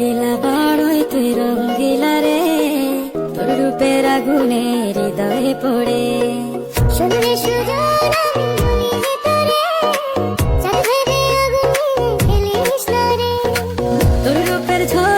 রঙ্গিলা বড়ই তুই রঙ্গিলা রে, তোর রূপের আগুনে হৃদয়ে পড়ে। শুনলে সুজন আমি বলি যে তোরে, চাঁদ ভেবে আগুনে ফেলিস না রে। তোর রূপের ঝড়